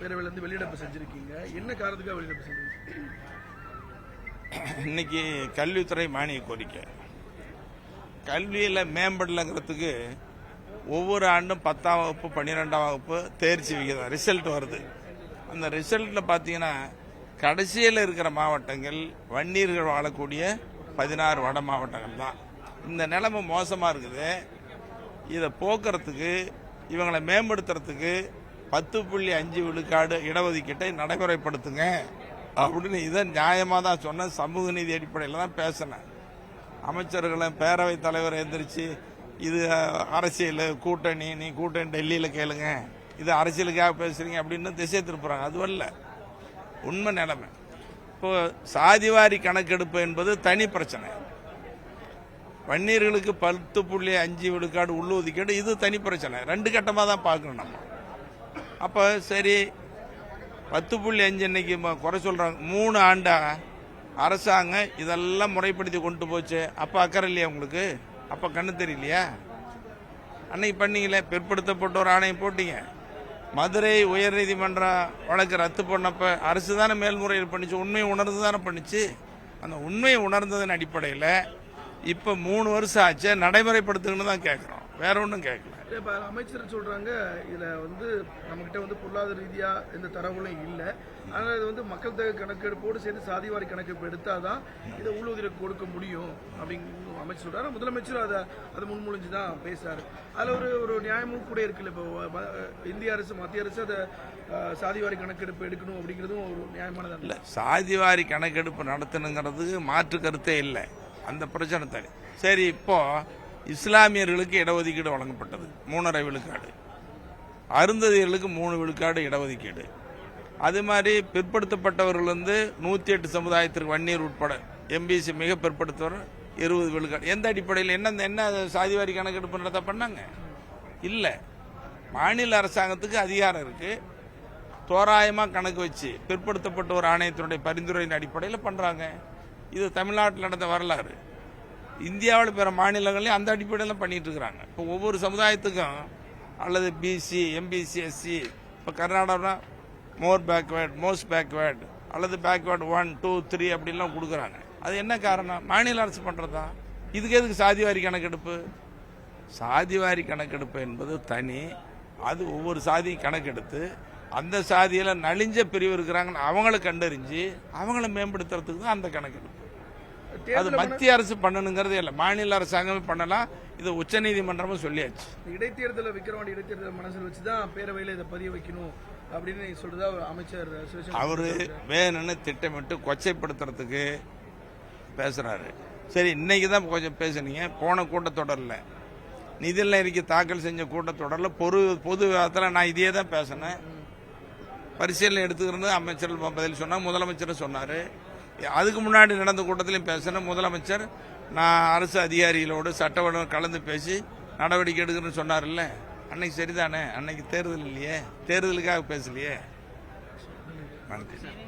பேரவையிலிருந்து வெளிநடப்பு செஞ்சிருக்கீங்க. என்ன காரணத்துக்காக வெளிநடப்பு செஞ்சீங்க? இன்னைக்கு கல்வித்துறை மானிய கோரிக்கை. கல்வியில் மேம்படலைங்கிறதுக்கு ஒவ்வொரு ஆண்டும் 10ஆம் வகுப்பு 12ஆம் வகுப்பு தேர்ச்சி விகிதம் ரிசல்ட் வருது. அந்த ரிசல்ட்டில் பார்த்தீங்கன்னா கடைசியில் இருக்கிற மாவட்டங்கள் வன்னியர்கள் வாழக்கூடிய 16 வட மாவட்டங்கள் தான். இந்த நிலைமை மோசமாக இருக்குது. இதை போக்குறதுக்கு இவங்களை மேம்படுத்துறதுக்கு 10.5 விழுக்காடு இடஒதுக்கீட்டை நடைமுறைப்படுத்துங்க அப்படின்னு இதை நியாயமாக தான் சொன்ன, சமூக நீதி அடிப்படையில் தான் பேசினேன். அமைச்சர்களை பேரவைத் தலைவர் எந்திரிச்சு இது அரசியல் கூட்டணி, நீ கூட்டணி டெல்லியில் கேளுங்க, இது அரசியலுக்காக பேசுறீங்க அப்படின்னு திசை திருப்புறாங்க. அதுவல்ல உண்மை நிலைமை. இப்போ சாதிவாரி கணக்கெடுப்பு என்பது தனி பிரச்சனை. வன்னியர்களுக்கு 10.5 விழுக்காடு உள்ளொதுக்கீடு இது தனி பிரச்சனை. 2 கட்டமாக தான் பார்க்கணும் நம்ம. அப்போ சரி 10.5 இன்னைக்கு குறை சொல்றாங்க. 3 ஆண்டா அரசாங்கம் இதெல்லாம் முறைப்படுத்தி கொண்டு போச்சு. அப்போ அக்கறை இல்லையா உங்களுக்கு? அப்போ கண்ணு தெரியலையா? அன்னைக்கு பண்ணீங்களே, பிற்படுத்தப்பட்ட ஒரு ஆணையம் போட்டீங்க. மதுரை உயர்நீதிமன்றம் வழக்கு ரத்து பண்ணப்ப அரசு தானே மேல்முறையீடு பண்ணிச்சு, உண்மையை உணர்ந்து தானே பண்ணிச்சு. அந்த உண்மையை உணர்ந்ததன் அடிப்படையில் இப்போ 3 வருஷம் ஆச்சு, நடைமுறைப்படுத்துங்கன்னு தான் கேட்குறோம், வேற ஒன்றும் கேட்கல. இப்போ அமைச்சர் சொல்றாங்க இதில் நம்மகிட்ட பொருளாதார ரீதியா எந்த தரவுகளும் இல்லை, ஆனால் இது மக்கள் தொகை கணக்கெடுப்போடு சேர்ந்து சாதிவாரி கணக்கெடுப்பு எடுத்தாதான் இதை உள்ளுதவிக்கு கொடுக்க முடியும் அப்படின்னு அமைச்சர் சொல்றாரு. முதலமைச்சர் அதை முன்மொழிஞ்சு தான் பேசுறாரு. அதில் ஒரு நியாயமும் கூட இருக்குல்ல. இப்போ இந்திய அரசு மத்திய அரசு அதை சாதிவாரி கணக்கெடுப்பு எடுக்கணும் அப்படிங்கிறதும் ஒரு நியாயமானது இல்லை. சாதிவாரி கணக்கெடுப்பு நடத்தணுங்கிறதுக்கு மாற்று கருத்தே இல்லை. அந்த பிரச்சனை தனி. சரி, இப்போ இஸ்லாமியர்களுக்கு இடஒதுக்கீடு வழங்கப்பட்டது 3.5 விழுக்காடு, அருந்ததியர்களுக்கு 3 விழுக்காடு இடஒதுக்கீடு. அது மாதிரி பிற்படுத்தப்பட்டவர்கள் 108 சமுதாயத்திற்கு வன்னியர் உட்பட எம்பிசி மிக பிற்படுத்தவர் 20 விழுக்காடு. எந்த அடிப்படையில் என்ன சாதிவாரி கணக்கெடுப்பு நடத்த பண்ணாங்க? இல்லை. மாநில அரசாங்கத்துக்கு அதிகாரம் இருக்கு, தோராயமாக கணக்கு வச்சு பிற்படுத்தப்பட்ட ஒரு ஆணையத்தினுடைய பரிந்துரையின் அடிப்படையில் பண்றாங்க. இது தமிழ்நாட்டில் நடந்த வரலாறு. இந்தியாவில் பிற மாநிலங்களையும் அந்த அடிப்படையில் பண்ணிட்டு இருக்கிறாங்க. இப்போ ஒவ்வொரு சமுதாயத்துக்கும் அல்லது பிசி, எம்பிசி, எஸ்சி, இப்போ கர்நாடகா மோர் பேக்வேர்ட், மோஸ்ட் பேக்வேர்ட் அல்லது பேக்வேர்ட் 1, 2, 3 அப்படின்லாம் கொடுக்குறாங்க. அது என்ன காரணம்? மாநில அரசு பண்ணுறதா. இதுக்கு எதுக்கு சாதிவாரி கணக்கெடுப்பு? சாதிவாரி கணக்கெடுப்பு என்பது தனி. அது ஒவ்வொரு சாதியும் கணக்கெடுத்து அந்த சாதியில் நலிஞ்ச பிரிவு இருக்கிறாங்கன்னு அவங்கள கண்டறிஞ்சு அவங்கள மேம்படுத்துறதுக்கு தான் அந்த கணக்கெடுப்பு. அது மத்திய அரசு பண்ணணுங்கிறது இல்லை, மாநில அரசாங்கமே பண்ணலாம். இது உச்சநீதிமன்றமும் சொல்லியாச்சு. இடைத்தேர்தலை விக்கிரவாண்டி இடைத்தேர்தல் மனசில் வச்சுதான் பேரவையில் இதை பதிய வைக்கணும் அப்படின்னு சொல்றதா அமைச்சர் அவரு வேணும்னு திட்டமிட்டு கொச்சைப்படுத்துறதுக்கு பேசுறாரு. சரி, இன்னைக்கு தான் கொஞ்சம் பேசுனீங்க. போன கூட்டத்தொடரில் நிதிநிலை அறிக்கை தாக்கல் செஞ்ச கூட்டத்தொடரில் பொது விவாதத்தில் நான் இதே தான் பேசினேன். பரிசீலனை எடுத்துக்கிறது அமைச்சர் பதில் சொன்னார், முதலமைச்சர் சொன்னார். அதுக்கு முன்னாடி நடந்த கூட்டத்திலையும் பேசினேன். முதலமைச்சர் நான் அரசு அதிகாரிகளோடு சட்டவடம் கலந்து பேசி நடவடிக்கை எடுக்கிறேன்னு சொன்னார்ல. அன்னைக்கு சரிதானே? அன்னைக்கு தேர்தல் இல்லையே, தேர்தலுக்காக பேசலையே. நன்றி.